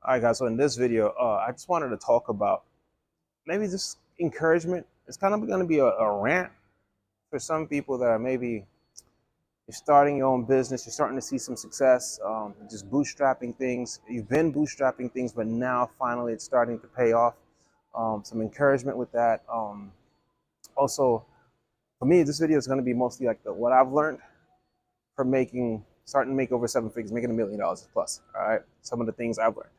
All right, guys. So in this video, I just wanted to talk about maybe just encouragement. It's kind of going to be a rant for some people that are maybe you're starting your own business, you're starting to see some success, just bootstrapping things. You've been bootstrapping things, but now finally it's starting to pay off. Some encouragement with that. Also, for me, this video is going to be mostly like what I've learned from starting to make over 7 figures, making $1 million plus. All right, some of the things I've learned.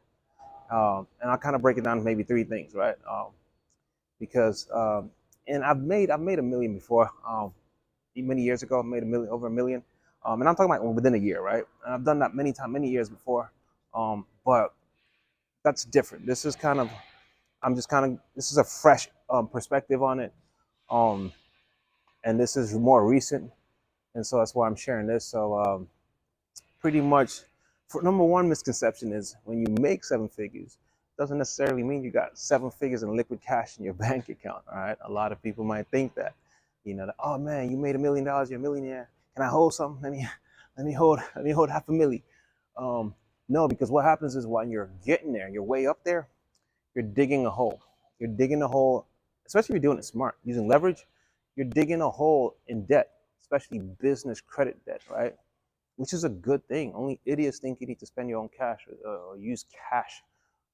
And I'll kind of break it down to maybe three things, right? Because and I've made a million before. Many years ago, I made over a million, and I'm talking about within a year, right? And I've done that many years before, but that's different. This is kind of this is a fresh perspective on it, and this is more recent, and so that's why I'm sharing this. So pretty much, for number one misconception is when you make 7 figures, doesn't necessarily mean you got 7 figures in liquid cash in your bank account. All right, a lot of people might think that, that, oh man, you made $1 million, you're a millionaire. Can I hold something? Let me hold half a milli. No, because what happens is when you're getting there, you're way up there, you're digging a hole. You're digging a hole, especially if you're doing it smart, using leverage. You're digging a hole in debt, especially business credit debt, right? Which is a good thing. Only idiots think you need to spend your own cash or use cash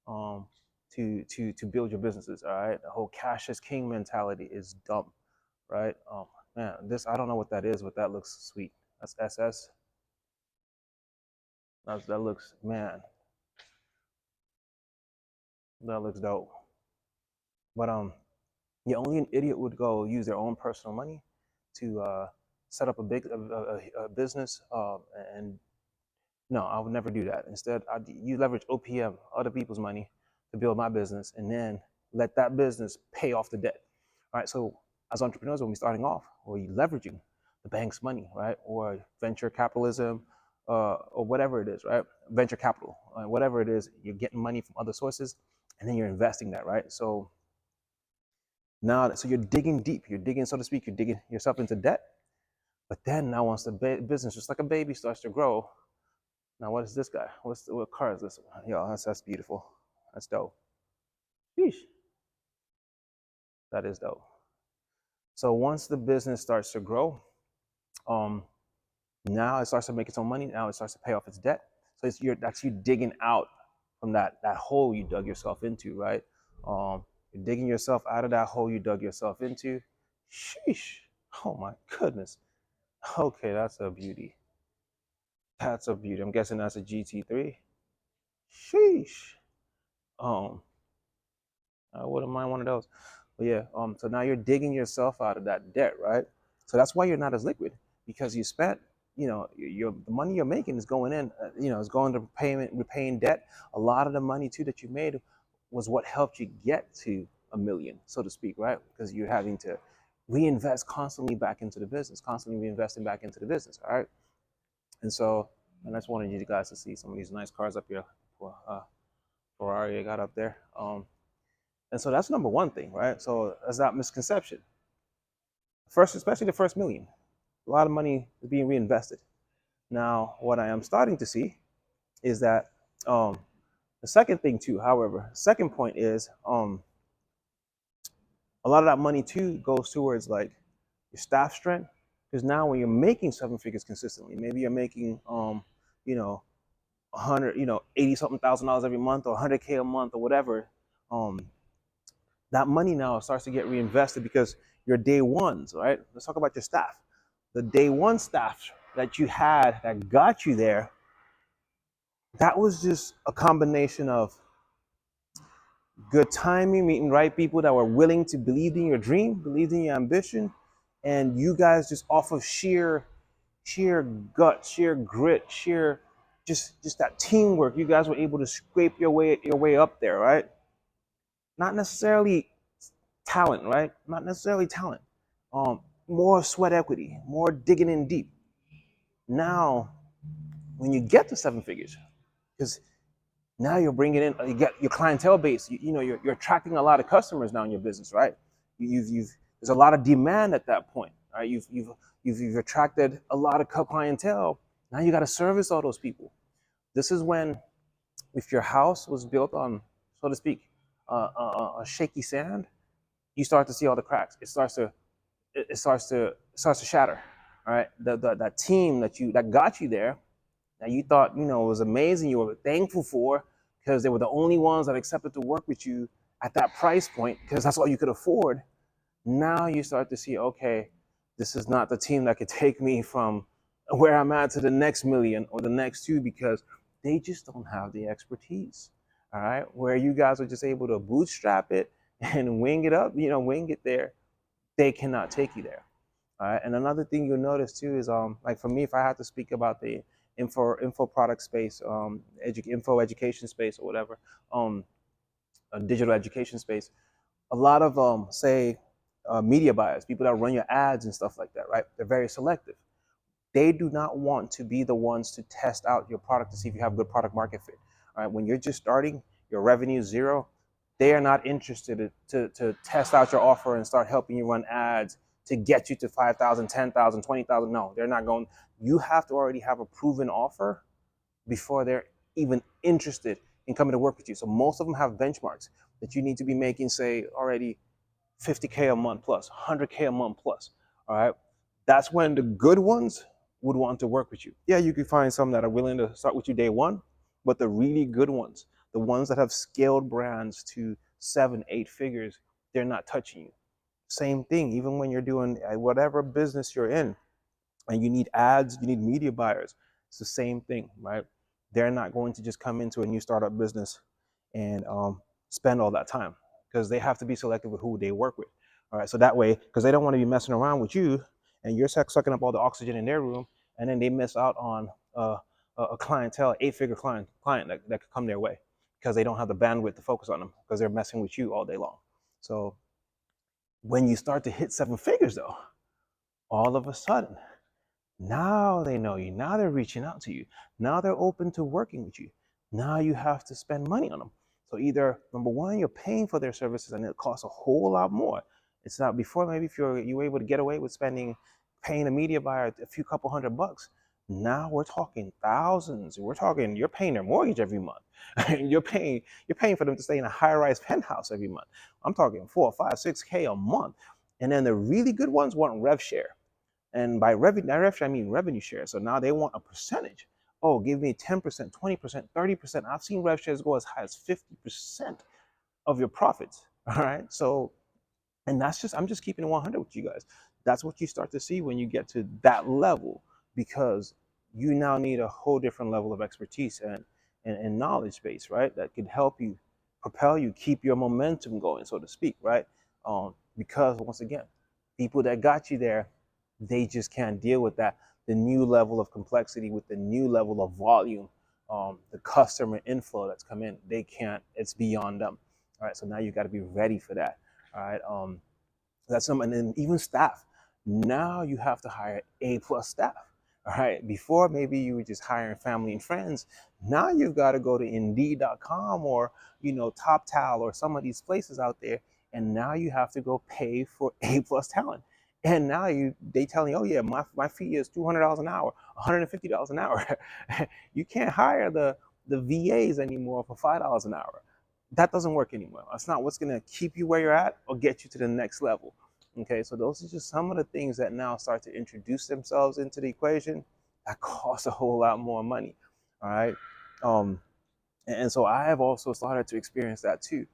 to build your businesses. All right, the whole cash is king mentality is dumb, right? Man, I don't know what that is, but that looks sweet. That's SS. That looks, man, that looks dope. But yeah, only an idiot would go use their own personal money to set up a business. And no, I would never do that. Instead, you leverage OPM, other people's money, to build my business, and then let that business pay off the debt. All right. So as entrepreneurs, when we're starting off, we're leveraging the bank's money, right, or venture capitalism, or whatever it is, right? Venture capital, whatever it is, you're getting money from other sources, and then you're investing that, right? So now, so you're digging deep. You're digging, so to speak, you're digging yourself into debt. But then now, once the business, just like a baby, starts to grow, now what is this guy? What car is this? Yo, that's beautiful. That's dope. Sheesh. That is dope. So once the business starts to grow, now it starts to make its own money. Now it starts to pay off its debt. So you're actually digging out from that hole you dug yourself into, right? You're digging yourself out of that hole you dug yourself into. Sheesh. Oh my goodness. Okay, that's a beauty. That's a beauty. I'm guessing that's a GT3. Sheesh. I wouldn't mind one of those. But yeah, so now you're digging yourself out of that debt, right? So that's why you're not as liquid, because you spent, the money you're making is going in, is going to repaying debt. A lot of the money too that you made was what helped you get to a million, so to speak, right? Because you're having to reinvest constantly back into the business, constantly reinvesting back into the business, all right? And so, and I just wanted you guys to see some of these nice cars up here. Ferrari I got up there. And so that's number one thing, right? So that's that misconception. First, especially the first million, a lot of money is being reinvested. Now, what I am starting to see is that the second thing too, however, second point is a lot of that money too goes towards like your staff strength. Because now when you're making 7 figures consistently, maybe you're making 100, 80 something $1,000 every month, or 100K a month, or whatever. That money now starts to get reinvested because your day ones, right? Let's talk about your staff. The day one staff that you had that got you there, that was just a combination of good timing, meeting right people that were willing to believe in your dream, believe in your ambition, and you guys just off of sheer gut, sheer grit, sheer just that teamwork, you guys were able to scrape your way up there, right? Not necessarily talent, right? Not necessarily talent. More sweat equity, more digging in deep. Now, when you get to 7 figures, because now you're bringing in, you get your clientele base. You're attracting a lot of customers now in your business, right? There's a lot of demand at that point, right? You've attracted a lot of clientele. Now you got to service all those people. This is when If your house was built on, so to speak, a shaky sand, you start to see all the cracks. It starts to shatter. All right, that team that got you there, that you thought was amazing, you were thankful for, because they were the only ones that accepted to work with you at that price point because that's all you could afford. Now you start to see, okay, this is not the team that could take me from where I'm at to the next million or the next two, because they just don't have the expertise. All right, where you guys are just able to bootstrap it and wing it up, wing it there, they cannot take you there. All right. And another thing you'll notice too is like for me, if I had to speak about the info product space, info education space or whatever, um a digital education space, a lot of say media buyers, people that run your ads and stuff like that, right? They're very selective. They do not want to be the ones to test out your product to see if you have good product market fit. All right, when you're just starting, your revenue is zero, they are not interested to test out your offer and start helping you run ads to get you to 5,000, 10,000, 20,000. No, they're not going. You have to already have a proven offer before they're even interested in coming to work with you. So most of them have benchmarks that you need to be making, say, already 50K a month plus, 100K a month plus. All right. That's when the good ones would want to work with you. Yeah, you could find some that are willing to start with you day one, but the really good ones, the ones that have scaled brands to 7, 8 figures, they're not touching you. Same thing, even when you're doing whatever business you're in and you need ads, you need media buyers, it's the same thing, right? They're not going to just come into a new startup business and spend all that time, because they have to be selective with who they work with. All right, so that way, because they don't want to be messing around with you and you're sucking up all the oxygen in their room, and then they miss out on a clientele, 8-figure client that could come their way because they don't have the bandwidth to focus on them because they're messing with you all day long. So when you start to hit 7 figures, though, all of a sudden, now they know you. Now they're reaching out to you. Now they're open to working with you. Now you have to spend money on them. So either number one, you're paying for their services and it costs a whole lot more. It's not before, maybe if you were able to get away with paying a media buyer a few couple $100. Now we're talking thousands. We're talking you're paying their mortgage every month. you're paying for them to stay in a high-rise penthouse every month. I'm talking 4, 5, 6K a month. And then the really good ones want rev share. And by revenue, I mean revenue share. So now they want a percentage. Oh, give me 10%, 20%, 30%. I've seen rev shares go as high as 50% of your profits. All right. So, and I'm just keeping it 100 with you guys. That's what you start to see when you get to that level, because you now need a whole different level of expertise and knowledge base, right? That could help you propel you, keep your momentum going, so to speak, right? Because once again, people that got you there, they just can't deal with that. The new level of complexity with the new level of volume, the customer inflow that's come in, they can't, it's beyond them. All right. So now you got to be ready for that. All right. That's some, and then even staff. Now you have to hire A+ staff. All right. Before, maybe you were just hiring family and friends. Now you've got to go to Indeed.com or TopTal or some of these places out there, and now you have to go pay for A+ talent. And now they telling you, oh yeah, my fee is $200 an hour, $150 an hour. You can't hire the VAs anymore for $5 an hour. That doesn't work anymore. That's not what's going to keep you where you're at or get you to the next level. Okay, so those are just some of the things that now start to introduce themselves into the equation that cost a whole lot more money. All right. And so I have also started to experience that too.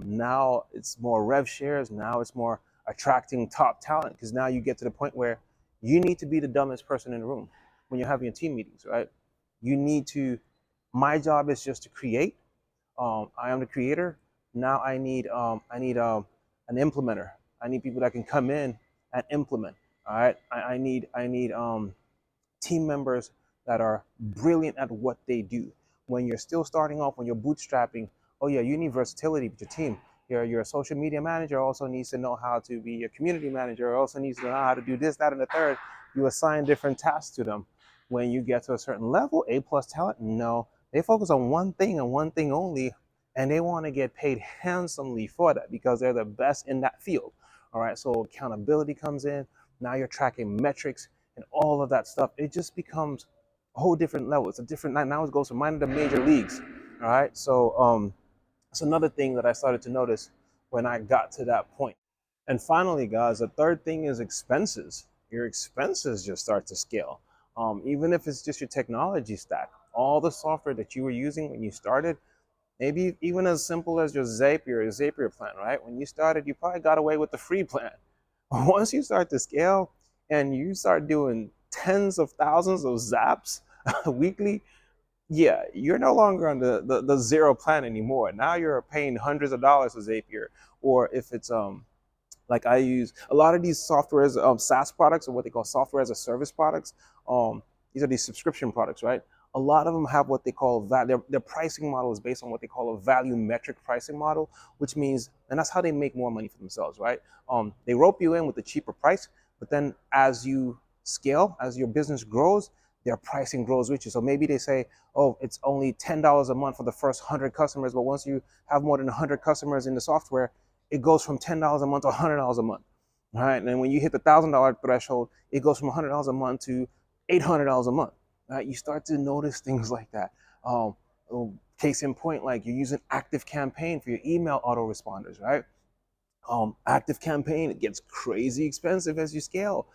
Now it's more rev shares. Now it's more attracting top talent, because now you get to the point where you need to be the dumbest person in the room when you're having your team meetings, right? You need to, my job is just to create. I am the creator. Now I need an implementer. I need people that can come in and implement. All right. I need team members that are brilliant at what they do. When you're still starting off, when you're bootstrapping, oh yeah, you need versatility with your team. Your social media manager also needs to know how to be a community manager, also needs to know how to do this, that, and the third. You assign different tasks to them. When you get to a certain level, A+ talent, no, they focus on one thing and one thing only, and they want to get paid handsomely for that because they're the best in that field. All right, so accountability comes in. Now you're tracking metrics and all of that stuff. It just becomes a whole different level. It's a different, now it goes from minor to major leagues. All right. So it's another thing that I started to notice when I got to that point. And finally, guys, the third thing is expenses. Your expenses just start to scale. Even if it's just your technology stack, all the software that you were using when you started, maybe even as simple as your Zapier plan, right? When you started, you probably got away with the free plan. Once you start to scale and you start doing tens of thousands of zaps weekly, yeah, you're no longer on the zero plan anymore. Now you're paying hundreds of dollars for Zapier. Or if it's like I use a lot of these softwares, SaaS products, or what they call software as a service products. These are these subscription products, right? A lot of them have what they call their pricing model is based on what they call a value metric pricing model, which means, and that's how they make more money for themselves, right? They rope you in with a cheaper price, but then as you scale, as your business grows, their pricing grows with you. So maybe they say, oh, it's only $10 a month for the first 100 customers, but once you have more than 100 customers in the software, it goes from $10 a month to $100 a month. All right. And then when you hit the $1,000 threshold, it goes from $100 a month to $800 a month. Right. You start to notice things like that. Case in point, like you're using Active Campaign for your email autoresponders, right? Active Campaign, it gets crazy expensive as you scale.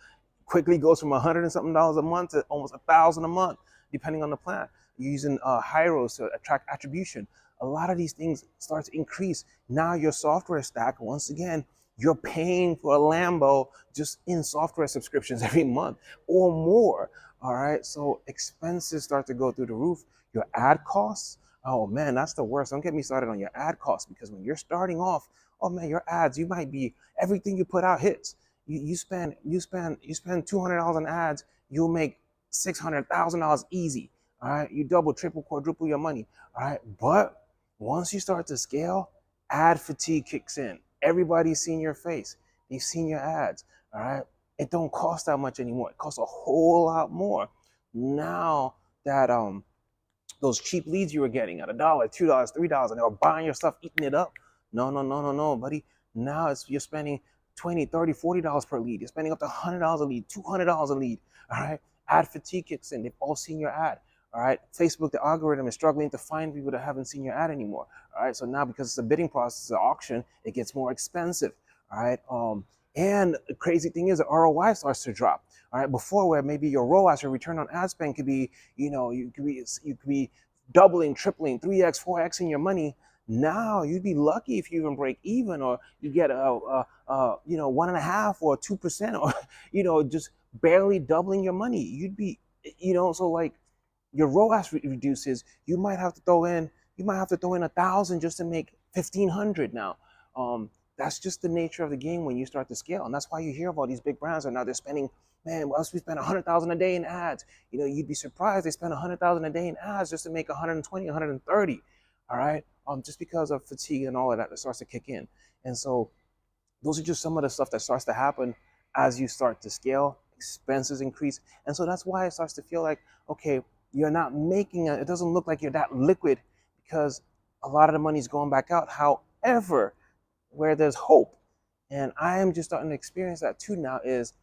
Quickly goes from 100 and something dollars a month to almost 1,000 a month, depending on the plan. You're using Hyros to attract attribution. A lot of these things start to increase. Now your software stack, once again, you're paying for a Lambo just in software subscriptions every month or more. All right. So expenses start to go through the roof. Your ad costs, oh man, that's the worst. Don't get me started on your ad costs, because when you're starting off, oh man, your ads, you might be, everything you put out hits. You spend $200 on ads, you'll make $600,000 easy. All right, you double, triple, quadruple your money. All right, but once you start to scale, ad fatigue kicks in. Everybody's seen your face. They've seen your ads. All right, it don't cost that much anymore. It costs a whole lot more. Now that those cheap leads you were getting at $1, $2, $3, and they were buying your stuff, eating it up. No, no, no, no, no, buddy. Now you're spending 20, 30, $40 per lead. You're spending up to $100 a lead, $200 a lead. All right. Ad fatigue kicks in. They've all seen your ad. All right. Facebook, the algorithm is struggling to find people that haven't seen your ad anymore. All right. So now, because it's a bidding process, the auction, it gets more expensive. All right. And the crazy thing is the ROI starts to drop. All right. Before, where maybe your ROAS, your return on ad spend, could be, you could be doubling, tripling, 3x, 4x in your money. Now you'd be lucky if you even break even, or you get a 1.5 or 2%, or just barely doubling your money. You'd be, so like your ROAS reduces. You might have to throw in 1,000 just to make 1,500 now. That's just the nature of the game when you start to scale, and that's why you hear of all these big brands, and now they're spending. Man, once we spend 100,000 a day in ads, you'd be surprised they spend 100,000 a day in ads just to make 120, 130. All right, just because of fatigue and all of that starts to kick in, and so those are just some of the stuff that starts to happen as you start to scale. Expenses increase, and so that's why it starts to feel like, okay, you're not making it. It doesn't look like you're that liquid, because a lot of the money's going back out. However, where there's hope, and I am just starting to experience that too now, is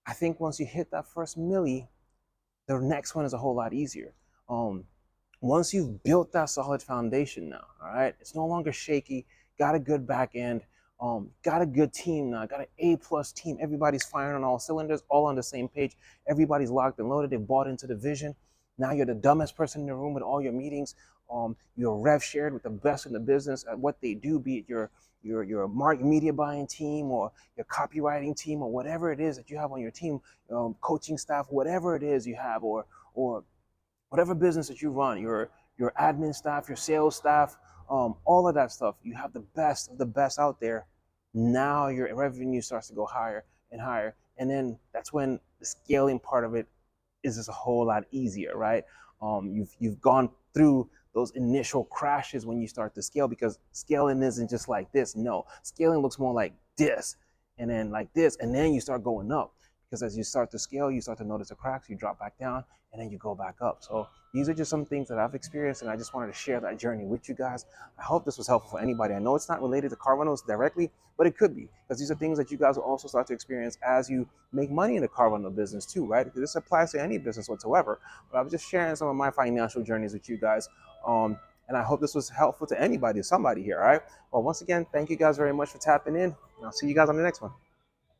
I think once you hit that first milli, the next one is a whole lot easier. Once you've built that solid foundation now, all right, it's no longer shaky, got a good back end, got a good team now, got an A+ team. Everybody's firing on all cylinders, all on the same page. Everybody's locked and loaded. They've bought into the vision. Now you're the dumbest person in the room with all your meetings. You're rev shared with the best in the business at what they do, be it your media buying team, or your copywriting team, or whatever it is that you have on your team, coaching staff, whatever it is you have, or whatever business that you run, your admin staff, your sales staff, all of that stuff. You have the best of the best out there. Now your revenue starts to go higher and higher, and then that's when the scaling part of it is just a whole lot easier, right? You've gone through those initial crashes when you start to scale, because scaling isn't just like this. No, scaling looks more like this, and then like this, and then you start going up. Because as you start to scale, you start to notice the cracks, you drop back down, and then you go back up. So these are just some things that I've experienced, and I just wanted to share that journey with you guys. I hope this was helpful for anybody. I know it's not related to car rentals directly, but it could be, because these are things that you guys will also start to experience as you make money in the car rental business too, right? Because this applies to any business whatsoever. But I was just sharing some of my financial journeys with you guys. And I hope this was helpful to anybody, somebody here. All right. Well, once again, thank you guys very much for tapping in. And I'll see you guys on the next one.